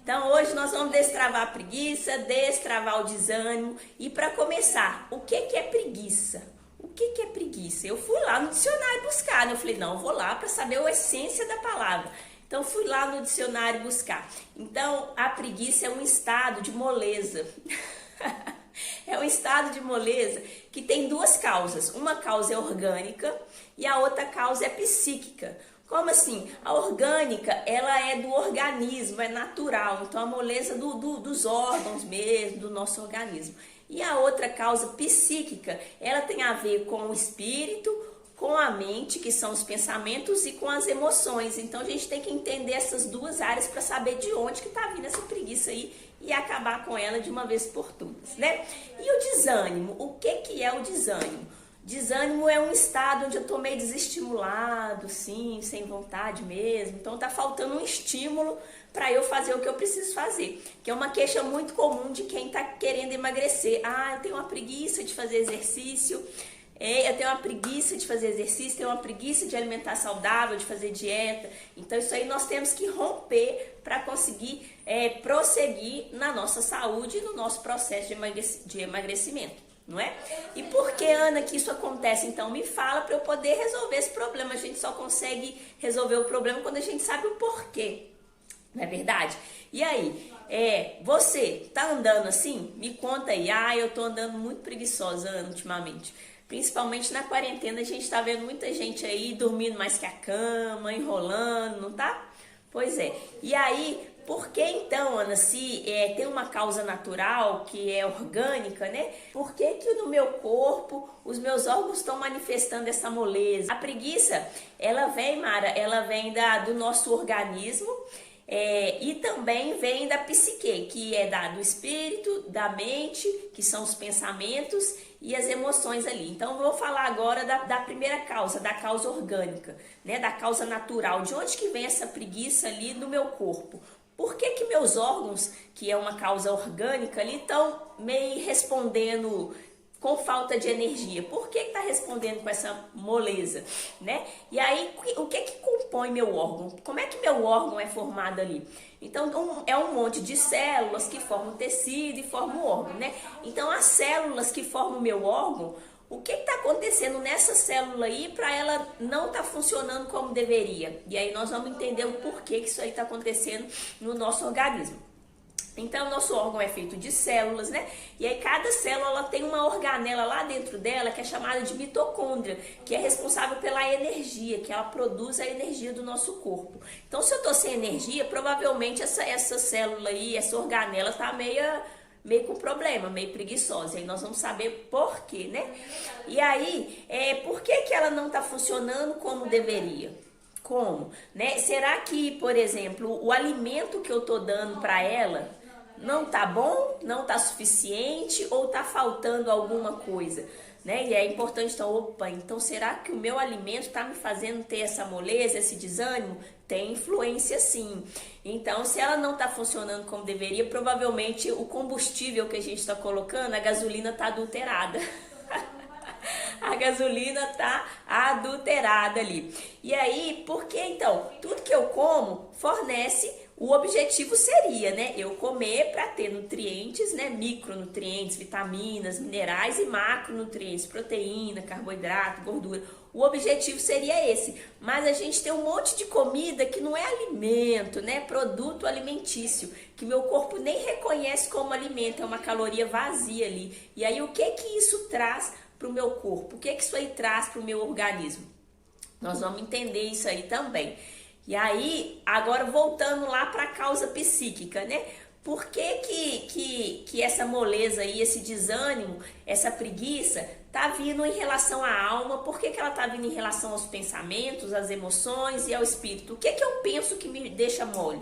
Então hoje nós vamos destravar a preguiça, destravar o desânimo. E para começar, o que é preguiça? O que é preguiça? Eu fui lá no dicionário buscar, né? Eu falei, não, eu vou lá para saber a essência da palavra. Então fui lá no dicionário buscar. Então a preguiça é um estado de moleza. É um estado de moleza que tem duas causas. Uma causa é orgânica e a outra causa é psíquica. Como assim? A orgânica, ela é do organismo, é natural. Então a moleza dos órgãos mesmo, do nosso organismo. E a outra causa psíquica, ela tem a ver com o espírito, com a mente, que são os pensamentos, e com as emoções. Então a gente tem que entender essas duas áreas para saber de onde que está vindo essa preguiça aí e acabar com ela de uma vez por todas, né? E o desânimo? O que é o desânimo? Desânimo é um estado onde eu tô meio desestimulado, sim, sem vontade mesmo. Então tá faltando um estímulo para eu fazer o que eu preciso fazer. Que é uma queixa muito comum de quem tá querendo emagrecer. Ah, eu tenho uma preguiça de fazer exercício. Eu tenho uma preguiça de fazer exercício, tenho uma preguiça de alimentar saudável, de fazer dieta. Então isso aí nós temos que romper para conseguir prosseguir na nossa saúde e no nosso processo de emagrecimento. Não é? E por que, Ana, que isso acontece? Então me fala para eu poder resolver esse problema. A gente só consegue resolver o problema quando a gente sabe o porquê. Não é verdade? E aí, você tá andando assim? Me conta aí. Ah, eu tô andando muito preguiçosa, Ana, ultimamente. Principalmente na quarentena, a gente tá vendo muita gente aí dormindo mais que a cama, enrolando, não tá? Pois é. E aí, por que então, Ana, se tem uma causa natural, que é orgânica, né? Por que no meu corpo os meus órgãos estão manifestando essa moleza? A preguiça, ela vem, Mara, ela vem do nosso organismo, e também vem da psique, que é do espírito, da mente, que são os pensamentos e as emoções ali. Então, vou falar agora da primeira causa, da causa orgânica, né? Da causa natural. De onde que vem essa preguiça ali no meu corpo? Por que meus órgãos, que é uma causa orgânica ali, estão meio respondendo com falta de energia? Por que está respondendo com essa moleza, né? E aí, o que compõe meu órgão? Como é que meu órgão é formado ali? Então, é um monte de células que formam tecido e formam o órgão, né? Então, as células que formam o meu órgão, o que está acontecendo nessa célula aí para ela não estar funcionando como deveria? E aí nós vamos entender o porquê que isso aí está acontecendo no nosso organismo. Então, o nosso órgão é feito de células, né? E aí cada célula ela tem uma organela lá dentro dela que é chamada de mitocôndria, que é responsável pela energia, que ela produz a energia do nosso corpo. Então, se eu tô sem energia, provavelmente essa célula aí, essa organela tá meio com problema, meio preguiçosa. E aí nós vamos saber por quê, né? E aí, por que ela não tá funcionando como deveria? Como? Né? Será que, por exemplo, o alimento que eu tô dando para ela não tá bom, não tá suficiente ou tá faltando alguma coisa, né? E é importante, então será que o meu alimento tá me fazendo ter essa moleza, esse desânimo? Tem influência sim. Então, se ela não tá funcionando como deveria, provavelmente o combustível que a gente tá colocando, a gasolina tá adulterada. A gasolina tá adulterada ali. E aí, por que então? Tudo que eu como fornece. O objetivo seria, né, eu comer para ter nutrientes, né, micronutrientes, vitaminas, minerais e macronutrientes, proteína, carboidrato, gordura. O objetivo seria esse, mas a gente tem um monte de comida que não é alimento, né, produto alimentício, que meu corpo nem reconhece como alimento, é uma caloria vazia ali. E aí o que isso traz para o meu corpo? O que isso aí traz para o meu organismo? Nós vamos entender isso aí também. E aí, agora voltando lá para a causa psíquica, né? Por que essa moleza aí, esse desânimo, essa preguiça tá vindo em relação à alma? Por que ela tá vindo em relação aos pensamentos, às emoções e ao espírito? O que eu penso que me deixa mole?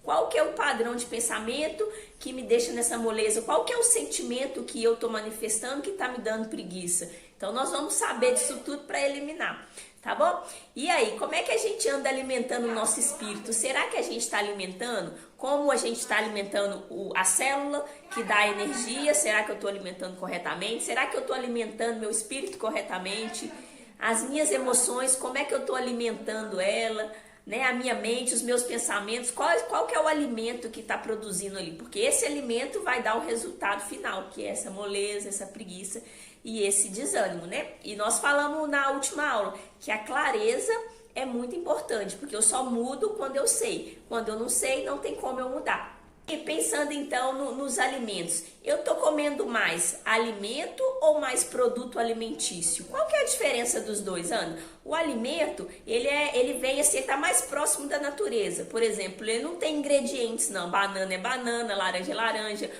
Qual que é o padrão de pensamento que me deixa nessa moleza? Qual que é o sentimento que eu tô manifestando que tá me dando preguiça? Então nós vamos saber disso tudo para eliminar. Tá bom? E aí, como é que a gente anda alimentando o nosso espírito? Será que a gente está alimentando? Como a gente está alimentando a célula que dá energia? Será que eu estou alimentando corretamente? Será que eu estou alimentando meu espírito corretamente? As minhas emoções, como é que eu estou alimentando ela? né, a minha mente, os meus pensamentos, qual que é o alimento que está produzindo ali, porque esse alimento vai dar o resultado final, que é essa moleza, essa preguiça e esse desânimo, né? E nós falamos na última aula que a clareza é muito importante, porque eu só mudo quando eu sei. Quando eu não sei, não tem como eu mudar. E pensando então nos alimentos, eu tô comendo mais alimento ou mais produto alimentício? Qual que é a diferença dos dois, Ana? O alimento, ele vem assim, tá mais próximo da natureza. Por exemplo, ele não tem ingredientes não, banana é banana, laranja é laranja,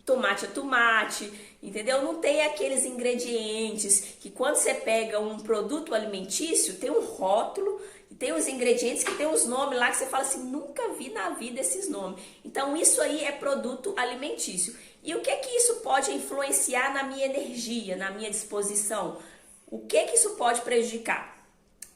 tomate é tomate, entendeu? Não tem aqueles ingredientes que quando você pega um produto alimentício, tem um rótulo, tem os ingredientes que tem os nomes lá que você fala assim, nunca vi na vida esses nomes. Então isso aí é produto alimentício. E o que que isso pode influenciar na minha energia, na minha disposição? O que que isso pode prejudicar?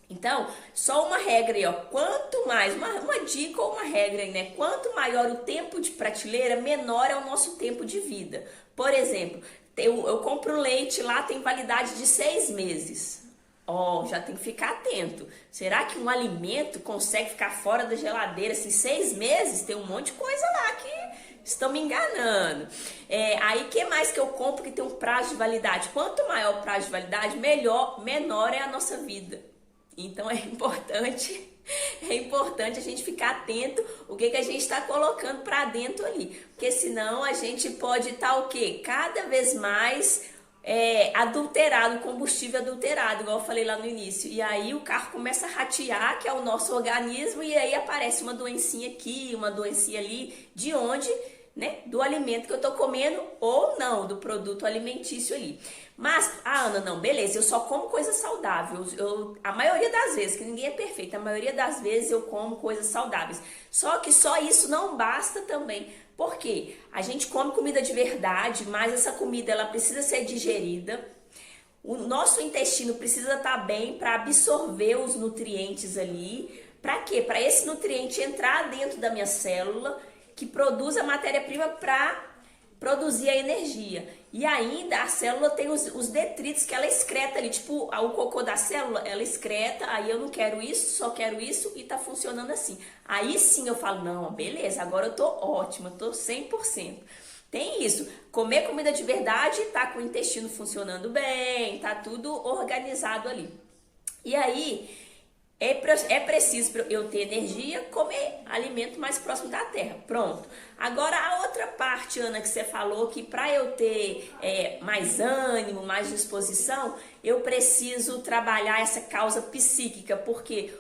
Então, só uma regra aí, ó, quanto mais, uma dica ou uma regra aí, né? Quanto maior o tempo de prateleira, menor é o nosso tempo de vida. Por exemplo, eu compro leite lá, tem validade de 6 meses. Ó, já tem que ficar atento. Será que um alimento consegue ficar fora da geladeira assim 6 meses? Tem um monte de coisa lá que estão me enganando. Aí, o que mais que eu compro que tem um prazo de validade? Quanto maior o prazo de validade, menor é a nossa vida. Então é importante a gente ficar atento o que a gente está colocando para dentro ali, porque senão a gente pode estar o quê? Cada vez mais adulterado, combustível adulterado, igual eu falei lá no início, e aí o carro começa a ratear, que é o nosso organismo, e aí aparece uma doencinha aqui, uma doencinha ali, de onde? Né? Do alimento que eu tô comendo ou não, do produto alimentício ali. Mas, Ana, não, beleza, eu só como coisa saudável. A maioria das vezes, que ninguém é perfeito, a maioria das vezes eu como coisas saudáveis. Só que só isso não basta também. Por quê? A gente come comida de verdade, mas essa comida ela precisa ser digerida. O nosso intestino precisa estar bem para absorver os nutrientes ali. Para quê? Para esse nutriente entrar dentro da minha célula, que produz a matéria-prima para produzir a energia. E ainda a célula tem os detritos que ela excreta ali, tipo o cocô da célula, ela excreta, aí eu não quero isso, só quero isso e tá funcionando assim. Aí sim eu falo, não, beleza, agora eu tô ótima, tô 100%. Tem isso, comer comida de verdade, tá com o intestino funcionando bem, tá tudo organizado ali. E aí é preciso eu ter energia, comer alimento mais próximo da terra. Pronto. Agora a outra parte, Ana, que você falou que para eu ter mais ânimo, mais disposição, eu preciso trabalhar essa causa psíquica, porque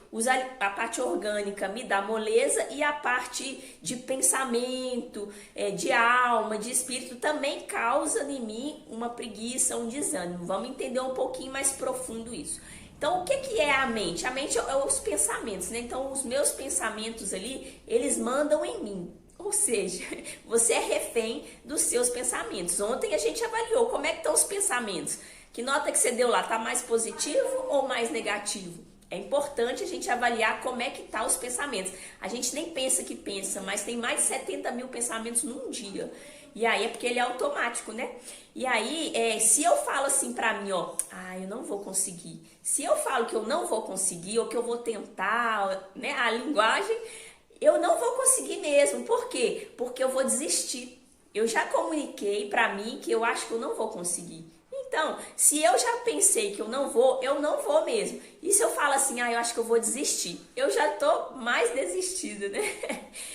a parte orgânica me dá moleza e a parte de pensamento, de alma, de espírito também causa em mim uma preguiça, um desânimo. Vamos entender um pouquinho mais profundo isso. Então, o que é a mente? A mente é os pensamentos, né? Então, os meus pensamentos ali, eles mandam em mim. Ou seja, você é refém dos seus pensamentos. Ontem a gente avaliou como é que estão os pensamentos. Que nota que você deu lá? Tá mais positivo ou mais negativo? É importante a gente avaliar como é que tá os pensamentos. A gente nem pensa que pensa, mas tem mais de 70 mil pensamentos num dia. E aí é porque ele é automático, né? E aí, se eu falo assim pra mim, ó, eu não vou conseguir. Se eu falo que eu não vou conseguir, ou que eu vou tentar, né, a linguagem, eu não vou conseguir mesmo. Por quê? Porque eu vou desistir. Eu já comuniquei pra mim que eu acho que eu não vou conseguir. Então, se eu já pensei que eu não vou mesmo. E se eu falo assim, eu acho que eu vou desistir, eu já tô mais desistida, né?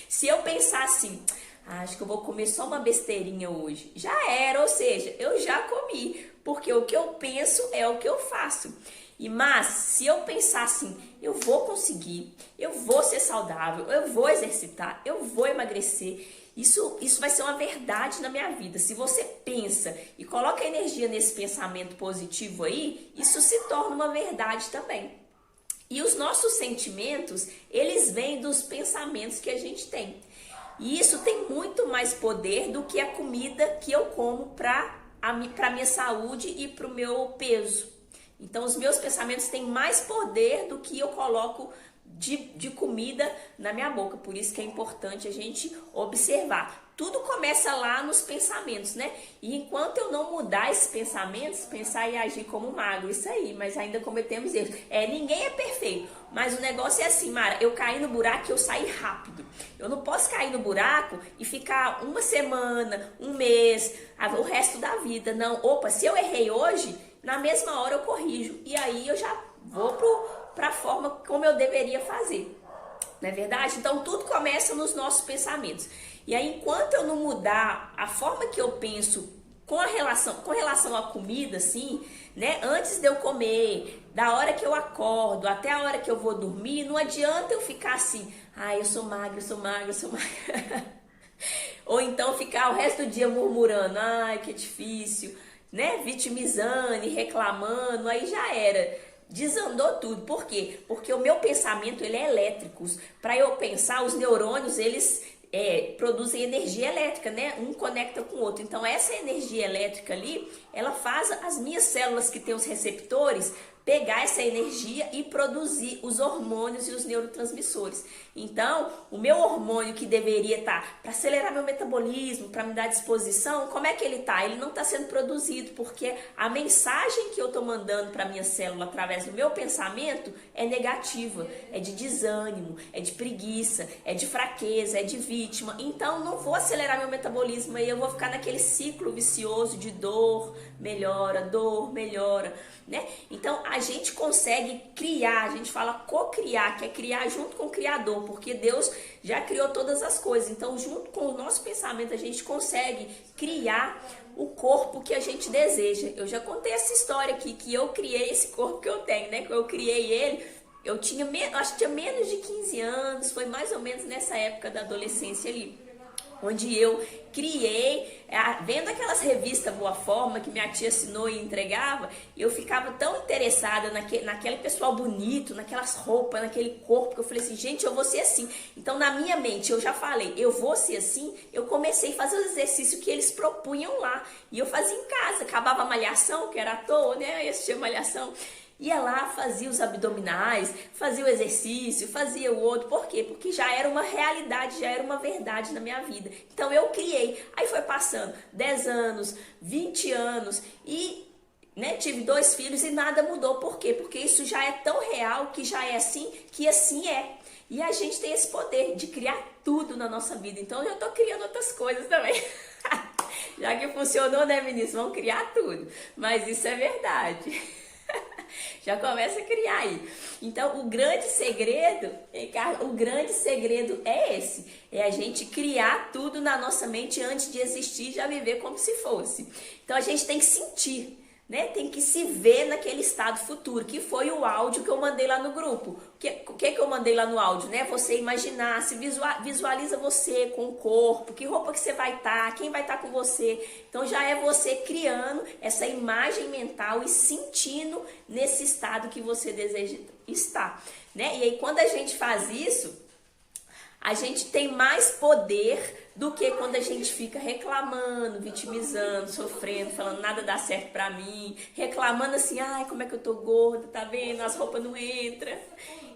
Se eu pensar assim, acho que eu vou comer só uma besteirinha hoje, já era, ou seja, eu já comi, porque o que eu penso é o que eu faço. Mas se eu pensar assim, eu vou conseguir, eu vou ser saudável, eu vou exercitar, eu vou emagrecer, isso vai ser uma verdade na minha vida. Se você pensa e coloca energia nesse pensamento positivo aí, isso se torna uma verdade também. E os nossos sentimentos, eles vêm dos pensamentos que a gente tem. E isso tem muito mais poder do que a comida que eu como para a minha saúde e para o meu peso. Então, os meus pensamentos têm mais poder do que eu coloco de comida na minha boca. Por isso que é importante a gente observar. Tudo começa lá nos pensamentos, né? E enquanto eu não mudar esses pensamentos, pensar e agir como magro, isso aí, mas ainda cometemos erros. Ninguém é perfeito, mas o negócio é assim, Mara, eu caí no buraco e eu saí rápido. Eu não posso cair no buraco e ficar uma semana, um mês, o resto da vida. Não, opa, se eu errei hoje, na mesma hora eu corrijo. E aí eu já vou para a forma como eu deveria fazer. Não é verdade? Então tudo começa nos nossos pensamentos. E aí, enquanto eu não mudar a forma que eu penso com relação à comida, assim, né? Antes de eu comer, da hora que eu acordo até a hora que eu vou dormir, não adianta eu ficar assim, eu sou magra, eu sou magra, eu sou magra. Ou então ficar o resto do dia murmurando, que difícil, né? Vitimizando e reclamando, aí já era. Desandou tudo. Por quê? Porque o meu pensamento, ele é elétrico. Para eu pensar, os neurônios, eles produzem energia elétrica, né? Um conecta com o outro. Então, essa energia elétrica ali, ela faz as minhas células que têm os receptores pegar essa energia e produzir os hormônios e os neurotransmissores. Então, o meu hormônio que deveria estar para acelerar meu metabolismo, para me dar disposição, como é que ele está? Ele não está sendo produzido, porque a mensagem que eu estou mandando para a minha célula através do meu pensamento é negativa, é de desânimo, é de preguiça, é de fraqueza, é de vítima. Então, não vou acelerar meu metabolismo e eu vou ficar naquele ciclo vicioso de dor, melhora, né? Então, a gente consegue criar, a gente fala co-criar, que é criar junto com o Criador, porque Deus já criou todas as coisas. Então, junto com o nosso pensamento, a gente consegue criar o corpo que a gente deseja. Eu já contei essa história aqui, que eu criei esse corpo que eu tenho, né? Que eu criei ele, acho que tinha menos de 15 anos, foi mais ou menos nessa época da adolescência ali, onde eu criei, vendo aquelas revistas Boa Forma que minha tia assinou e entregava, eu ficava tão interessada naquele pessoal bonito, naquelas roupas, naquele corpo, que eu falei assim, gente, eu vou ser assim. Então, na minha mente, eu já falei, eu vou ser assim. Eu comecei a fazer o exercício que eles propunham lá, e eu fazia em casa. Acabava a malhação, que era à toa, né, eu assistia malhação, ia lá, fazia os abdominais, fazia o exercício, fazia o outro. Por quê? Porque já era uma realidade, já era uma verdade na minha vida. Então eu criei. Aí foi passando 10 anos, 20 anos e, né, tive 2 filhos e nada mudou. Por quê? Porque isso já é tão real, que já é assim, que assim é. E a gente tem esse poder de criar tudo na nossa vida. Então eu tô criando outras coisas também. Já que funcionou, né, meninos? Vão criar tudo. Mas isso é verdade. Já começa a criar aí. Então, o grande segredo é esse. É a gente criar tudo na nossa mente antes de existir, já viver como se fosse. Então, a gente tem que sentir, né? Tem que se ver naquele estado futuro, que foi o áudio que eu mandei lá no grupo. O que eu mandei lá no áudio, né? Você imaginar, se visualiza você com o corpo, que roupa que você vai estar, quem vai estar com você. Então já é você criando essa imagem mental e sentindo nesse estado que você deseja estar, né? E aí quando a gente faz isso, a gente tem mais poder do que quando a gente fica reclamando, vitimizando, sofrendo, falando nada dá certo pra mim, reclamando assim, como é que eu tô gorda, tá vendo? As roupas não entram.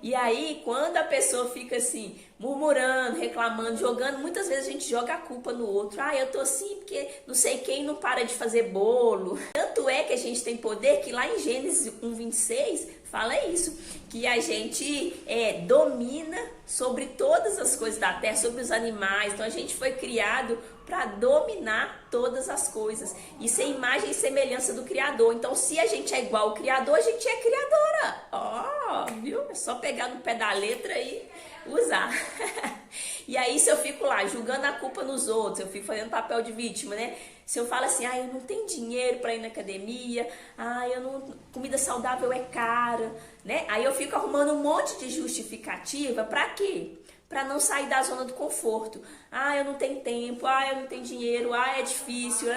E aí, quando a pessoa fica assim, murmurando, reclamando, jogando, muitas vezes a gente joga a culpa no outro. Eu tô assim porque não sei quem não para de fazer bolo. Tanto é que a gente tem poder que lá em Gênesis 1:26 fala isso, que a gente domina sobre todas as coisas da terra, sobre os animais. Então a gente foi criado para dominar todas as coisas e ser imagem e semelhança do Criador. Então, se a gente é igual ao Criador, a gente é criadora. Viu? É só pegar no pé da letra e usar. E aí, se eu fico lá julgando a culpa nos outros, eu fico fazendo papel de vítima, né? Se eu falo assim, eu não tenho dinheiro para ir na academia, comida saudável é cara, né? Aí eu fico arrumando um monte de justificativa, para quê? Para não sair da zona do conforto. Eu não tenho tempo, eu não tenho dinheiro, é difícil,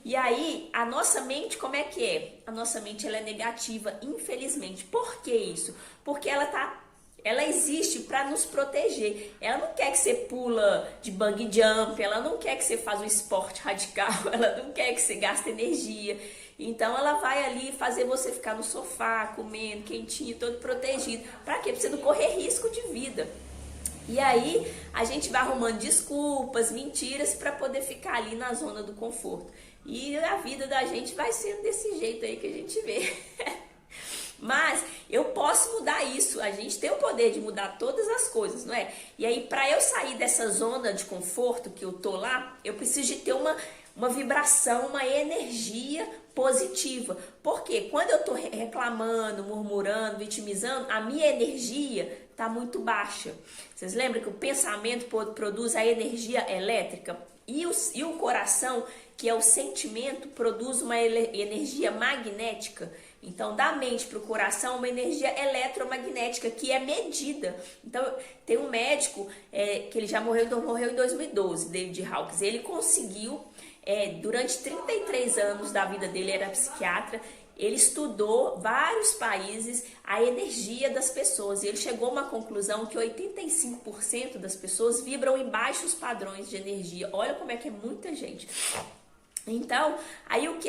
E aí, a nossa mente, como é que é? A nossa mente, ela é negativa, infelizmente. Por que isso? Porque ela existe para nos proteger. Ela não quer que você pula de bungee jump, ela não quer que você faça um esporte radical, ela não quer que você gaste energia. Então ela vai ali fazer você ficar no sofá, comendo, quentinho, todo protegido. Pra quê? Pra você não correr risco de vida. E aí a gente vai arrumando desculpas, mentiras para poder ficar ali na zona do conforto. E a vida da gente vai sendo desse jeito aí que a gente vê. Mas eu posso mudar isso, a gente tem o poder de mudar todas as coisas, não é? E aí para eu sair dessa zona de conforto que eu tô lá, eu preciso de ter uma vibração, uma energia positiva. Porque quando eu tô reclamando, murmurando, vitimizando, a minha energia tá muito baixa. Vocês lembram que o pensamento produz a energia elétrica? E o coração, que é o sentimento, produz uma energia magnética. Então, da mente para o coração, uma energia eletromagnética que é medida. Então, tem um médico que ele já morreu em 2012, David Hawkins. Ele conseguiu, durante 33 anos da vida dele, era psiquiatra, ele estudou vários países, a energia das pessoas. E ele chegou a uma conclusão que 85% das pessoas vibram em baixos padrões de energia. Olha como é que é muita gente. Então, aí o que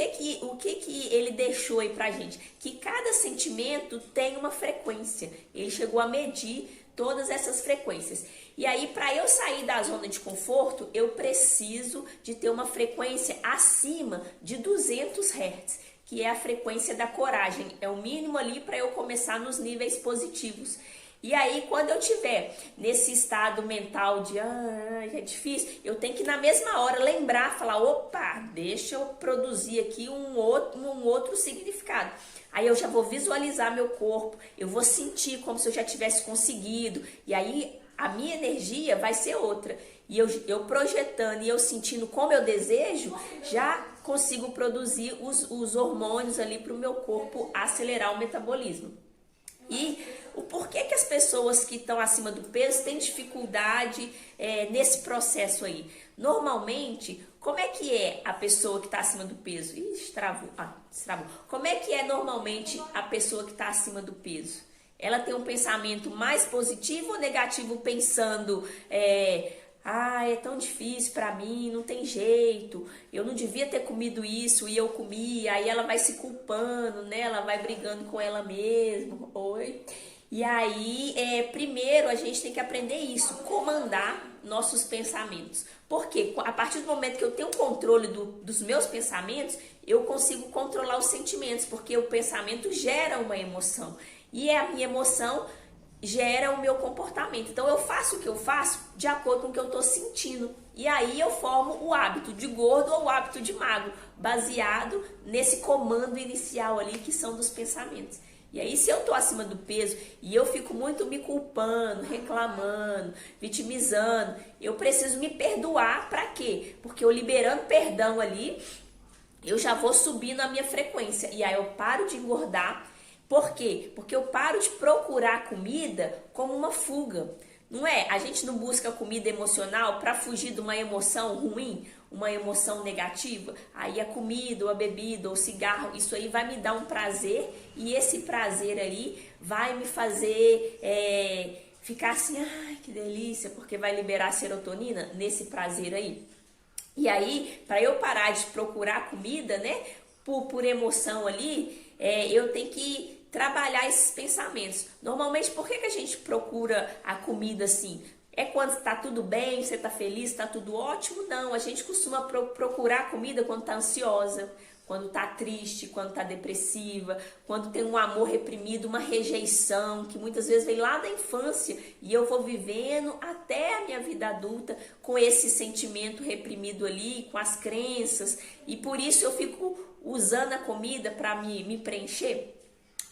ele deixou aí pra gente? Que cada sentimento tem uma frequência. Ele chegou a medir todas essas frequências. E aí, para eu sair da zona de conforto, eu preciso de ter uma frequência acima de 200 Hz, que é a frequência da coragem. É o mínimo ali para eu começar nos níveis positivos. E aí, quando eu tiver nesse estado mental de é difícil, eu tenho que na mesma hora lembrar, falar, opa, deixa eu produzir aqui um outro significado. Aí eu já vou visualizar meu corpo, eu vou sentir como se eu já tivesse conseguido, e aí a minha energia vai ser outra. E eu projetando e eu sentindo como eu desejo, já consigo produzir os hormônios ali para o meu corpo acelerar o metabolismo. E o porquê que as pessoas que estão acima do peso têm dificuldade nesse processo aí? Normalmente, como é que é a pessoa que está acima do peso? Ih, travou. Como é que é normalmente a pessoa que está acima do peso? Ela tem um pensamento mais positivo ou negativo, pensando... é tão difícil pra mim, não tem jeito, eu não devia ter comido isso e eu comi, aí ela vai se culpando, né? Ela vai brigando com ela mesma, E aí, primeiro a gente tem que aprender isso, comandar nossos pensamentos. Porque a partir do momento que eu tenho controle dos meus pensamentos, eu consigo controlar os sentimentos, porque o pensamento gera uma emoção. E a minha emoção gera o meu comportamento. Então eu faço o que eu faço de acordo com o que eu estou sentindo. E aí eu formo o hábito de gordo ou o hábito de magro, baseado nesse comando inicial ali que são dos pensamentos. E aí se eu estou acima do peso e eu fico muito me culpando, reclamando, vitimizando, eu preciso me perdoar. Para quê? Porque eu liberando perdão ali, eu já vou subindo a minha frequência. E aí eu paro de engordar. Por quê? Porque eu paro de procurar comida como uma fuga. Não é? A gente não busca comida emocional para fugir de uma emoção ruim, uma emoção negativa. Aí a comida, ou a bebida, ou o cigarro, isso aí vai me dar um prazer. E esse prazer aí vai me fazer ficar assim, ai que delícia, porque vai liberar serotonina nesse prazer aí. E aí, para eu parar de procurar comida, né, por emoção ali, eu tenho que trabalhar esses pensamentos. Normalmente, por que a gente procura a comida assim? É quando está tudo bem, você está feliz, está tudo ótimo? Não, a gente costuma procurar a comida quando está ansiosa, quando está triste, quando está depressiva, quando tem um amor reprimido, uma rejeição, que muitas vezes vem lá da infância e eu vou vivendo até a minha vida adulta com esse sentimento reprimido ali, com as crenças, e por isso eu fico usando a comida para me preencher.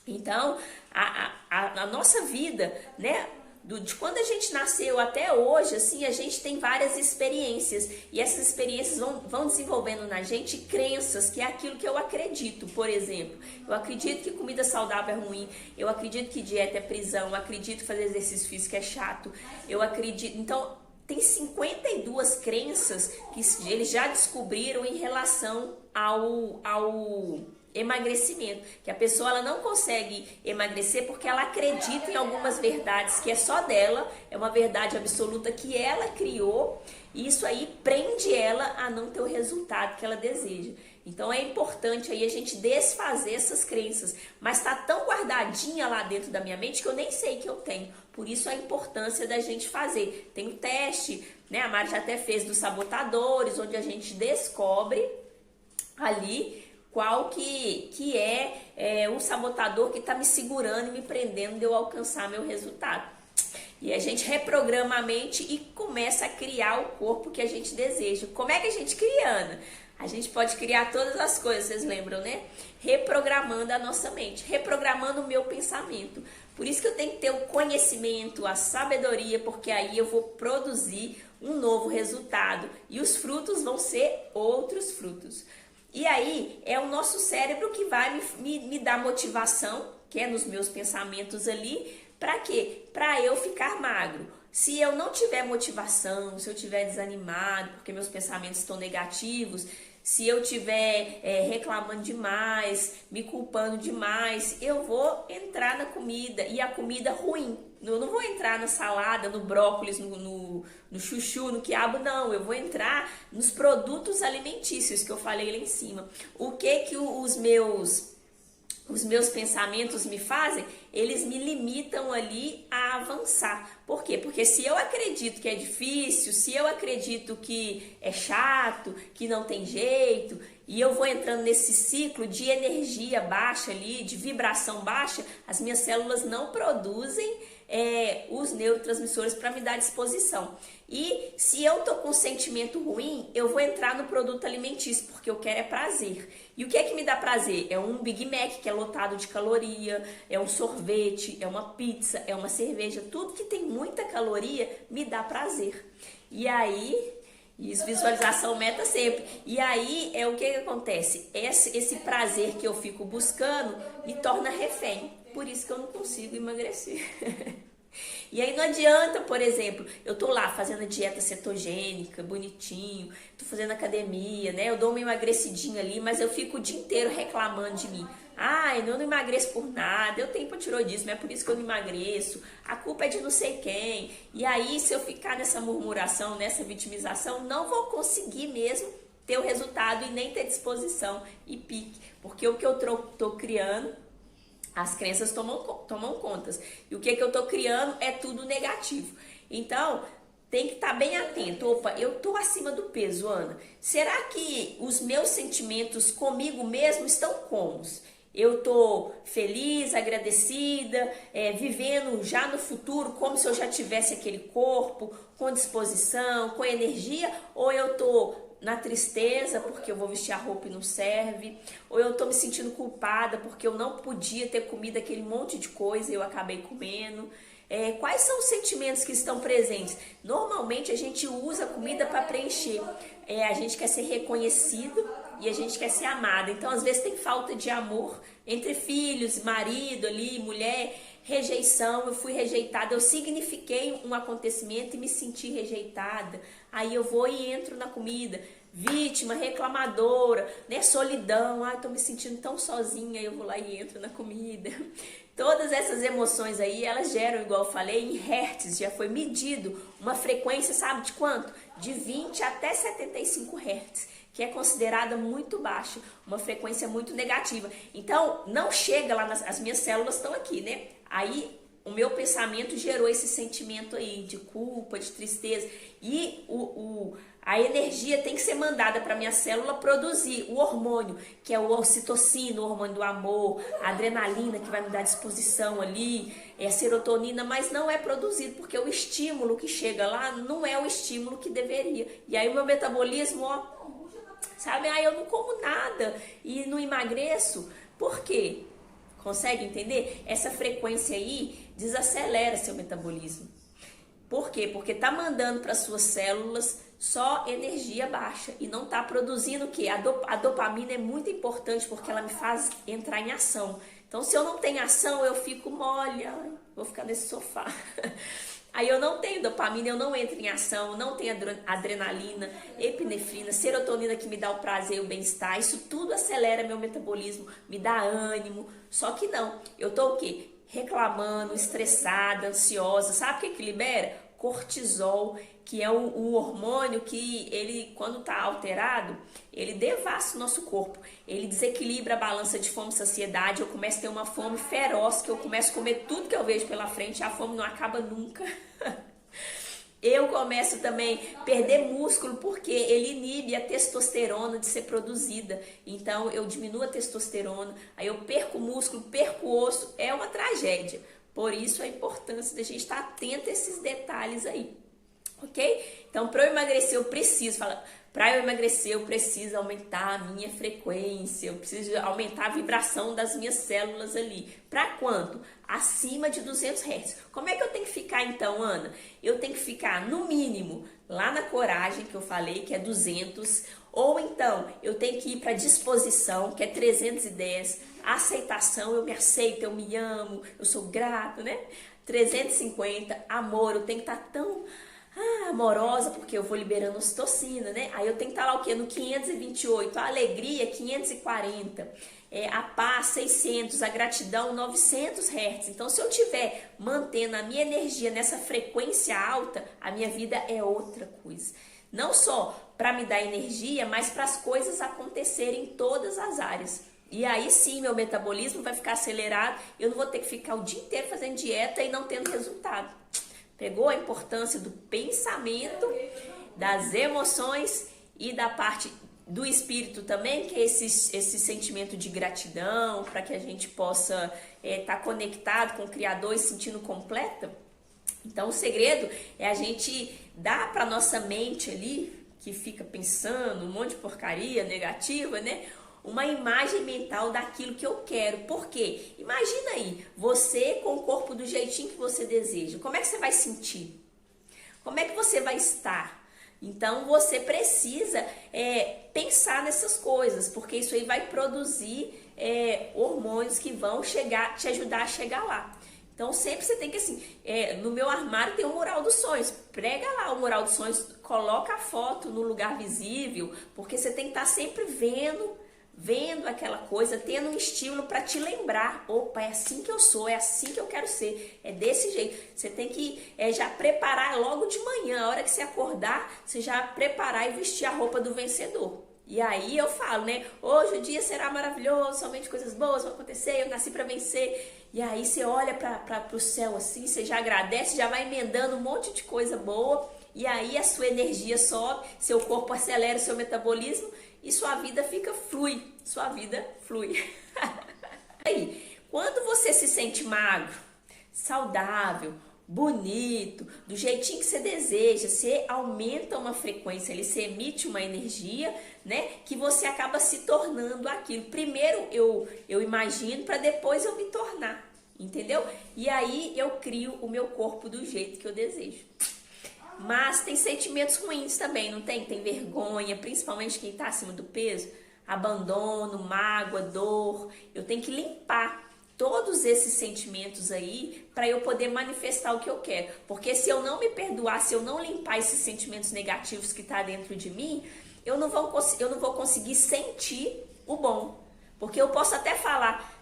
Então, a nossa vida, né, de quando a gente nasceu até hoje, assim, a gente tem várias experiências. E essas experiências vão desenvolvendo na gente crenças, que é aquilo que eu acredito. Por exemplo, eu acredito que comida saudável é ruim, eu acredito que dieta é prisão, eu acredito que fazer exercício físico é chato, eu acredito... Então, tem 52 crenças que eles já descobriram em relação ao emagrecimento, que a pessoa ela não consegue emagrecer porque ela acredita em algumas verdades que é só dela, é uma verdade absoluta que ela criou, e isso aí prende ela a não ter o resultado que ela deseja. Então é importante aí a gente desfazer essas crenças, mas tá tão guardadinha lá dentro da minha mente que eu nem sei que eu tenho. Por isso a importância da gente fazer. Tem um teste, né? A Mari já até fez dos sabotadores, onde a gente descobre ali qual que é o sabotador que está me segurando e me prendendo de eu alcançar meu resultado. E a gente reprograma a mente e começa a criar o corpo que a gente deseja. Como é que a gente cria, Ana? A gente pode criar todas as coisas, vocês lembram, né? Reprogramando a nossa mente, reprogramando o meu pensamento. Por isso que eu tenho que ter o conhecimento, a sabedoria, porque aí eu vou produzir um novo resultado. E os frutos vão ser outros frutos. E aí é o nosso cérebro que vai me dar motivação, que é nos meus pensamentos ali, para quê? Para eu ficar magro. Se eu não tiver motivação, se eu estiver desanimado, porque meus pensamentos estão negativos, se eu estiver reclamando demais, me culpando demais, eu vou entrar na comida, e a comida ruim. Eu não vou entrar na salada, no brócolis, no chuchu, no quiabo, não. Eu vou entrar nos produtos alimentícios que eu falei lá em cima. O que os meus pensamentos me fazem? Eles me limitam ali a avançar. Por quê? Porque se eu acredito que é difícil, se eu acredito que é chato, que não tem jeito, e eu vou entrando nesse ciclo de energia baixa ali, de vibração baixa, as minhas células não produzem os neurotransmissores para me dar disposição. E se eu tô com um sentimento ruim, eu vou entrar no produto alimentício, porque eu quero é prazer. E o que é que me dá prazer? É um Big Mac que é lotado de caloria, é um sorvete, é uma pizza, é uma cerveja. Tudo que tem muita caloria me dá prazer. E aí, isso, visualização meta sempre. E aí é o que acontece? Esse prazer que eu fico buscando me torna refém. Por isso que eu não consigo emagrecer. E aí não adianta, por exemplo, eu tô lá fazendo a dieta cetogênica, bonitinho, tô fazendo academia, né? Eu dou uma emagrecidinha ali, mas eu fico o dia inteiro reclamando de mim. Ai, eu não emagreço por nada, eu tenho hipotiroidismo, é por isso que eu não emagreço, a culpa é de não sei quem. E aí, se eu ficar nessa murmuração, nessa vitimização, não vou conseguir mesmo ter o resultado e nem ter disposição e pique. Porque o que eu tô criando, as crenças tomam contas. E o que eu tô criando é tudo negativo. Então, tem que estar bem atento. Opa, eu tô acima do peso, Ana. Será que os meus sentimentos comigo mesmo estão como? Eu tô feliz, agradecida, vivendo já no futuro como se eu já tivesse aquele corpo, com disposição, com energia, ou eu tô na tristeza porque eu vou vestir a roupa e não serve, ou eu tô me sentindo culpada porque eu não podia ter comido aquele monte de coisa e eu acabei comendo. Quais são os sentimentos que estão presentes? Normalmente a gente usa a comida para preencher. A gente quer ser reconhecido e a gente quer ser amado. Então, às vezes, tem falta de amor entre filhos, marido ali, mulher, rejeição. Eu fui rejeitada, eu signifiquei um acontecimento e me senti rejeitada. Aí eu vou e entro na comida. Vítima, reclamadora, né? Solidão. Ai, tô me sentindo tão sozinha. Aí eu vou lá e entro na comida. Todas essas emoções aí, elas geram, igual eu falei, em hertz. Já foi medido uma frequência, sabe de quanto? De 20 até 75 hertz, que é considerada muito baixa, uma frequência muito negativa. Então, não chega lá, as minhas células estão aqui, né? Aí, o meu pensamento gerou esse sentimento aí de culpa, de tristeza. E a energia tem que ser mandada para minha célula produzir o hormônio, que é o ocitocina, o hormônio do amor, a adrenalina, que vai me dar disposição ali, a serotonina, mas não é produzido, porque o estímulo que chega lá não é o estímulo que deveria. E aí o meu metabolismo, ó, sabe, eu não como nada e não emagreço. Por quê? Consegue entender? Essa frequência aí desacelera seu metabolismo. Por quê? Porque tá mandando para suas células só energia baixa e não tá produzindo o quê? A dopamina é muito importante porque ela me faz entrar em ação. Então, se eu não tenho ação, eu fico mole, vou ficar nesse sofá. Aí eu não tenho dopamina, eu não entro em ação, não tenho adrenalina, epinefrina, serotonina que me dá o prazer e o bem-estar. Isso tudo acelera meu metabolismo, me dá ânimo. Só que não, eu tô o quê? Reclamando, estressada, ansiosa. Sabe o que que libera? Cortisol, que é o hormônio que ele, quando tá alterado, ele devasta o nosso corpo. Ele desequilibra a balança de fome e saciedade. Eu começo a ter uma fome feroz, que eu começo a comer tudo que eu vejo pela frente. A fome não acaba nunca. Eu começo também a perder músculo porque ele inibe a testosterona de ser produzida. Então eu diminuo a testosterona, aí eu perco músculo, perco osso, é uma tragédia. Por isso a importância da gente estar atento a esses detalhes aí, ok? Então para eu emagrecer eu preciso, eu preciso aumentar a minha frequência, eu preciso aumentar a vibração das minhas células ali. Para quanto? Acima de 200 Hz. Como é que eu tenho que ficar então, Ana? Eu tenho que ficar no mínimo lá na coragem que eu falei, que é 200, ou então eu tenho que ir para disposição, que é 310, aceitação, eu me aceito, eu me amo, eu sou grato, né? 350, amor, eu tenho que estar tão amorosa, porque eu vou liberando ocitocina, né? Aí eu tenho que estar lá o quê? No 528, a alegria 540, a paz 600, a gratidão 900 Hz. Então se eu estiver mantendo a minha energia nessa frequência alta, a minha vida é outra coisa. Não só para me dar energia, mas para as coisas acontecerem em todas as áreas. E aí sim meu metabolismo vai ficar acelerado, eu não vou ter que ficar o dia inteiro fazendo dieta e não tendo resultado. Pegou a importância do pensamento, das emoções e da parte do espírito também, que é esse sentimento de gratidão, para que a gente possa estar conectado com o Criador e se sentindo completa. Então o segredo é a gente dar para nossa mente ali, que fica pensando um monte de porcaria negativa, né? Uma imagem mental daquilo que eu quero. Por quê? Imagina aí, você com o corpo do jeitinho que você deseja. Como é que você vai sentir? Como é que você vai estar? Então você precisa pensar nessas coisas, porque isso aí vai produzir hormônios que vão te ajudar a chegar lá. Então sempre você tem que assim, no meu armário tem o mural dos sonhos, prega lá o mural dos sonhos, coloca a foto no lugar visível, porque você tem que estar sempre vendo aquela coisa, tendo um estímulo para te lembrar, opa, é assim que eu sou, é assim que eu quero ser, é desse jeito. Você tem que já preparar logo de manhã, a hora que você acordar, você já preparar e vestir a roupa do vencedor. E aí eu falo, né, hoje o dia será maravilhoso, somente coisas boas vão acontecer, eu nasci para vencer. E aí você olha para o céu assim, você já agradece, já vai emendando um monte de coisa boa, e aí a sua energia sobe, seu corpo acelera o seu metabolismo, e sua vida flui. Aí, quando você se sente magro, saudável, bonito, do jeitinho que você deseja, você aumenta uma frequência ali, você emite uma energia, né, que você acaba se tornando aquilo. Primeiro eu imagino para depois eu me tornar, entendeu? E aí eu crio o meu corpo do jeito que eu desejo. Mas tem sentimentos ruins também, não tem? Tem vergonha, principalmente quem está acima do peso, abandono, mágoa, dor. Eu tenho que limpar todos esses sentimentos aí para eu poder manifestar o que eu quero. Porque se eu não me perdoar, se eu não limpar esses sentimentos negativos que está dentro de mim, eu não vou conseguir sentir o bom. Porque eu posso até falar,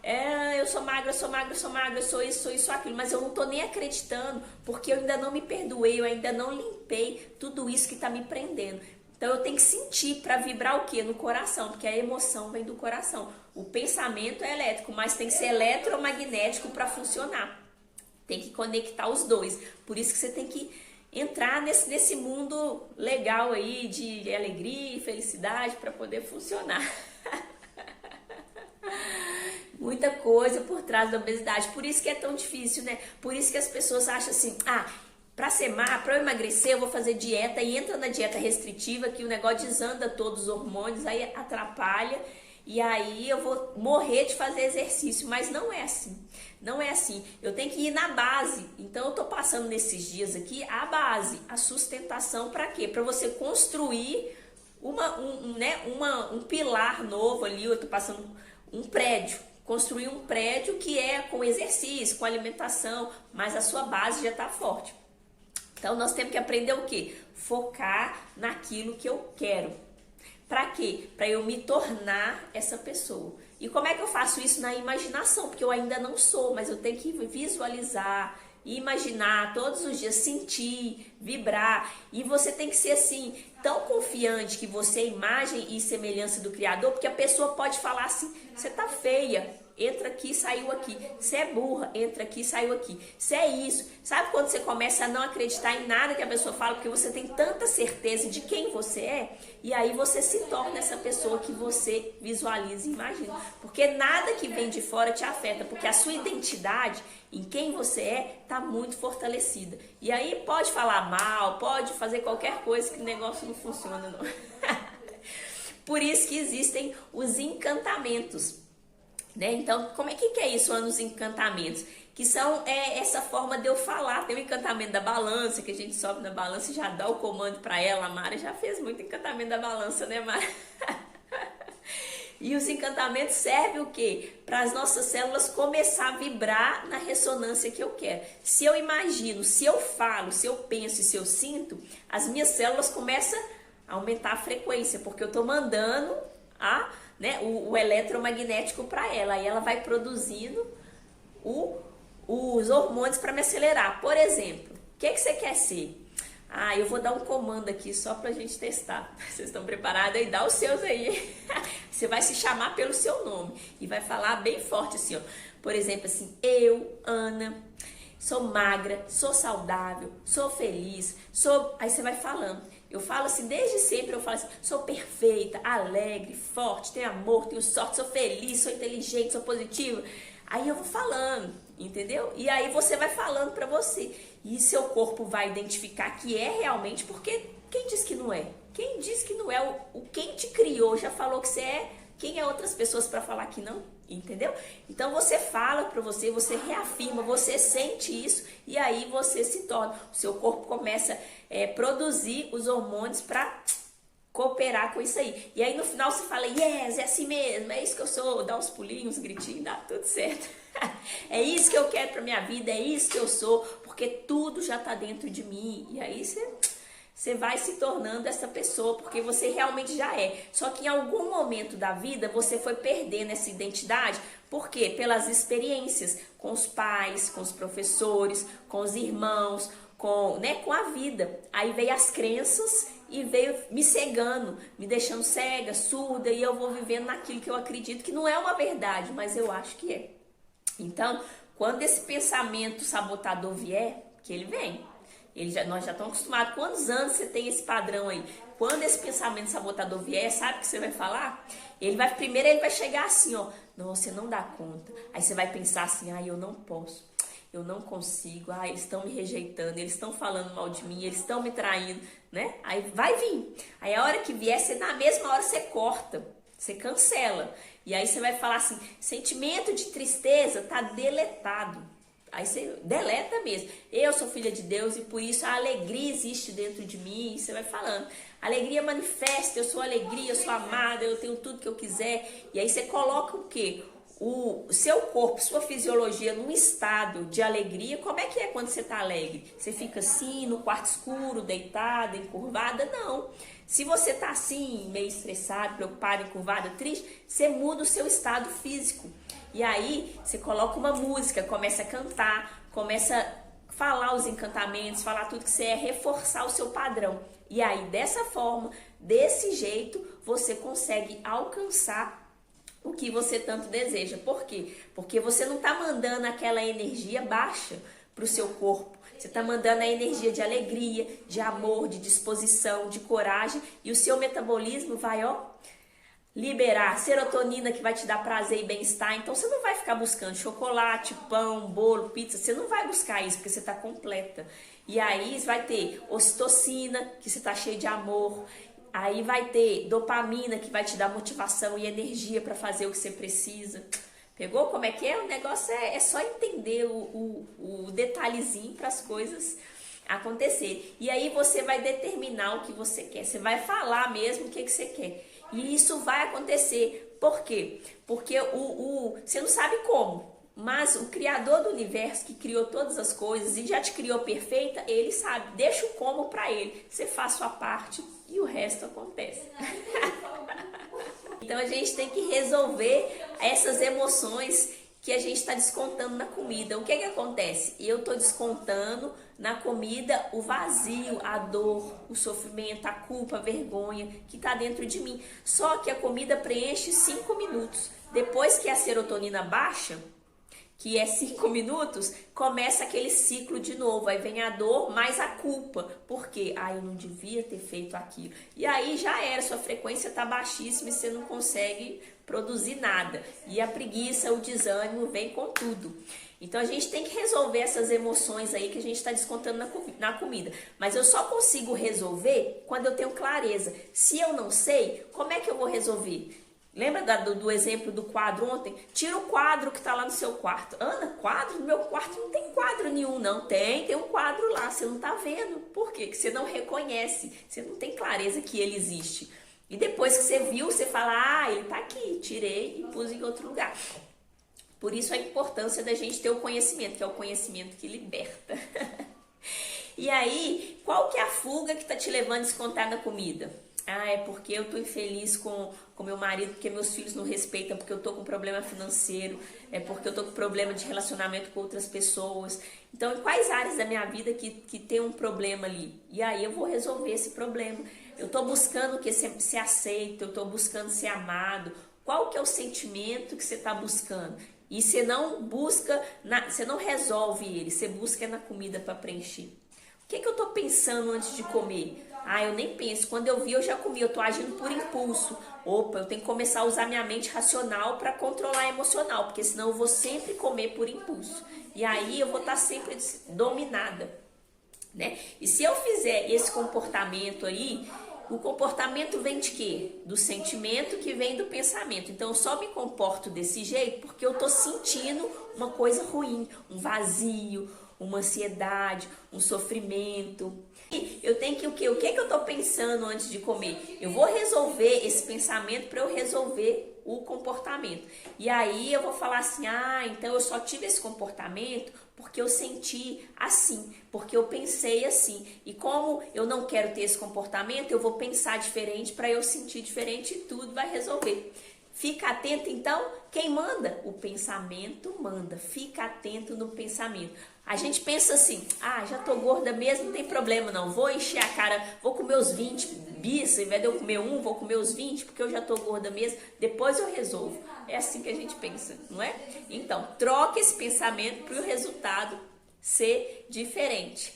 eu sou magra, eu sou isso, aquilo, mas eu não tô nem acreditando, porque eu ainda não me perdoei, eu ainda não limpei tudo isso que tá me prendendo. Então eu tenho que sentir para vibrar o quê? No coração, porque a emoção vem do coração. O pensamento é elétrico, mas tem que ser eletromagnético para funcionar. Tem que conectar os dois. Por isso que você tem que entrar nesse mundo legal aí de alegria e felicidade para poder funcionar. Muita coisa por trás da obesidade, por isso que é tão difícil, né? Por isso que as pessoas acham assim, para eu emagrecer eu vou fazer dieta e entra na dieta restritiva que o negócio desanda todos os hormônios, aí atrapalha e aí eu vou morrer de fazer exercício, mas não é assim, não é assim. Eu tenho que ir na base, então eu tô passando nesses dias aqui a base, a sustentação para quê? Para você construir um pilar novo ali, eu tô passando um prédio. Construir um prédio que é com exercício, com alimentação, mas a sua base já está forte. Então nós temos que aprender o quê? Focar naquilo que eu quero. Para quê? Para eu me tornar essa pessoa. E como é que eu faço isso? Na imaginação, porque eu ainda não sou, mas eu tenho que visualizar, imaginar todos os dias, sentir, vibrar. E você tem que ser assim, tão confiante que você é imagem e semelhança do Criador, porque a pessoa pode falar assim: você tá feia, entra aqui, saiu aqui. Você é burra, entra aqui, saiu aqui. Você é isso. Sabe quando você começa a não acreditar em nada que a pessoa fala, porque você tem tanta certeza de quem você é, e aí você se torna essa pessoa que você visualiza e imagina. Porque nada que vem de fora te afeta, porque a sua identidade, em quem você é, tá muito fortalecida. E aí pode falar mal, pode fazer qualquer coisa que o negócio não funciona, não. Por isso que existem os encantamentos. Né? Então, como é que é isso, os encantamentos? Que são essa forma de eu falar. Tem o encantamento da balança, que a gente sobe na balança e já dá o comando para ela. A Mara já fez muito encantamento da balança, né, Mara? E os encantamentos servem o quê? Para as nossas células começar a vibrar na ressonância que eu quero. Se eu imagino, se eu falo, se eu penso e se eu sinto, as minhas células começam a aumentar a frequência, porque eu estou mandando o eletromagnético para ela, e ela vai produzindo os hormônios para me acelerar. Por exemplo, o que você quer ser? Eu vou dar um comando aqui só pra gente testar. Vocês estão preparados aí? Dá os seus aí. Você vai se chamar pelo seu nome e vai falar bem forte assim, ó. Por exemplo, assim: eu, Ana, sou magra, sou saudável, sou feliz, sou... Aí você vai falando. Eu falo assim, desde sempre eu falo assim: sou perfeita, alegre, forte, tenho amor, tenho sorte, sou feliz, sou inteligente, sou positiva. Aí eu vou falando, entendeu? E aí você vai falando pra você. E seu corpo vai identificar que é realmente, porque quem diz que não é? Quem diz que não é? Quem te criou já falou que você é. Quem é outras pessoas para falar que não? Entendeu? Então você fala para você, você reafirma, você sente isso e aí você se torna. O seu corpo começa a produzir os hormônios para cooperar com isso aí. E aí no final você fala: yes, é assim mesmo, é isso que eu sou. Dá uns pulinhos, uns gritinhos, dá tudo certo. É isso que eu quero para minha vida, é isso que eu sou, porque tudo já está dentro de mim. E aí você vai se tornando essa pessoa, porque você realmente já é. Só que em algum momento da vida você foi perdendo essa identidade. Por quê? Pelas experiências com os pais, com os professores, com os irmãos, com a vida. Aí veio as crenças e veio me cegando, me deixando cega, surda, e eu vou vivendo naquilo que eu acredito que não é uma verdade, mas eu acho que é. Então, quando esse pensamento sabotador vier, que ele vem. Nós já estamos acostumados. Quantos anos você tem esse padrão aí? Quando esse pensamento sabotador vier, sabe o que você vai falar? Primeiro ele vai chegar assim, ó: não, você não dá conta. Aí você vai pensar assim: eu não posso, eu não consigo, eles estão me rejeitando, eles estão falando mal de mim, eles estão me traindo, né? Aí vai vir. Aí a hora que vier, na mesma hora você corta, você cancela. E aí você vai falar assim: sentimento de tristeza tá deletado. Aí você deleta mesmo. Eu sou filha de Deus e por isso a alegria existe dentro de mim. E você vai falando: alegria manifesta, eu sou alegria, eu sou amada, eu tenho tudo que eu quiser. E aí você coloca o quê? O seu corpo, sua fisiologia num estado de alegria. Como é que é quando você está alegre? Você fica assim, no quarto escuro, deitada, encurvada? Não. Se você está assim, meio estressado, preocupado, encurvada, triste, você muda o seu estado físico. E aí você coloca uma música, começa a cantar, começa a falar os encantamentos, falar tudo que você é, reforçar o seu padrão. E aí dessa forma, desse jeito, você consegue alcançar o que você tanto deseja. Por quê? Porque você não está mandando aquela energia baixa para o seu corpo. Você está mandando a energia de alegria, de amor, de disposição, de coragem. E o seu metabolismo vai, liberar serotonina, que vai te dar prazer e bem-estar. Então você não vai ficar buscando chocolate, pão, bolo, pizza. Você não vai buscar isso, porque você está completa. E aí vai ter ocitocina, que você está cheio de amor. Aí vai ter dopamina, que vai te dar motivação e energia para fazer o que você precisa. Pegou como é que é? O negócio é só entender o detalhezinho para as coisas acontecer. E aí você vai determinar o que você quer. Você vai falar mesmo o que você quer. E isso vai acontecer. Por quê? Porque você não sabe como. Mas o Criador do universo, que criou todas as coisas e já te criou perfeita, ele sabe. Deixa o como para ele. Você faz sua parte e o resto acontece. Então a gente tem que resolver essas emoções que a gente está descontando na comida. O que acontece? Eu estou descontando na comida o vazio, a dor, o sofrimento, a culpa, a vergonha que está dentro de mim. Só que a comida preenche 5 minutos. Depois que a serotonina baixa, que é 5 minutos, começa aquele ciclo de novo. Aí vem a dor mais a culpa. Por quê? Eu não devia ter feito aquilo. E aí já era, sua frequência está baixíssima e você não consegue produzir nada. E a preguiça, o desânimo vem com tudo. Então a gente tem que resolver essas emoções aí que a gente está descontando na comida. Mas eu só consigo resolver quando eu tenho clareza. Se eu não sei, como é que eu vou resolver? Lembra do exemplo do quadro ontem? Tira o quadro que está lá no seu quarto. Ana, quadro? No meu quarto não tem quadro nenhum, não. Tem um quadro lá, você não está vendo. Por quê? Porque você não reconhece, você não tem clareza que ele existe. E depois que você viu, você fala, ele está aqui, tirei e pus em outro lugar. Por isso a importância da gente ter o conhecimento, que é o conhecimento que liberta. E aí, qual que é a fuga que está te levando a descontar na comida? É porque eu tô infeliz com meu marido, porque meus filhos não respeitam, porque eu tô com problema financeiro, é porque eu tô com problema de relacionamento com outras pessoas. Então, em quais áreas da minha vida que tem um problema ali? E aí eu vou resolver esse problema. Eu tô buscando que ser aceito, eu tô buscando ser amado. Qual que é o sentimento que você tá buscando? E você não busca, você não resolve ele, você busca na comida para preencher. O que eu tô pensando antes de comer? Eu nem penso. Quando eu vi, eu já comi. Eu tô agindo por impulso. Opa, eu tenho que começar a usar minha mente racional para controlar a emocional, porque senão eu vou sempre comer por impulso. E aí eu vou estar sempre dominada, né? E se eu fizer esse comportamento aí, o comportamento vem de quê? Do sentimento que vem do pensamento. Então eu só me comporto desse jeito porque eu tô sentindo uma coisa ruim, um vazio, uma ansiedade, um sofrimento. E eu tenho que o quê? O que eu tô pensando antes de comer? Eu vou resolver esse pensamento para eu resolver o comportamento. E aí eu vou falar assim, então eu só tive esse comportamento porque eu senti assim, porque eu pensei assim. E como eu não quero ter esse comportamento, eu vou pensar diferente para eu sentir diferente e tudo vai resolver. Fica atento, então, quem manda? O pensamento manda. Fica atento no pensamento. A gente pensa assim, já tô gorda mesmo, não tem problema não. Vou encher a cara, vou comer os 20 bis, ao invés de eu comer vou comer os 20, porque eu já tô gorda mesmo, depois eu resolvo. É assim que a gente pensa, não é? Então, troca esse pensamento para o resultado ser diferente.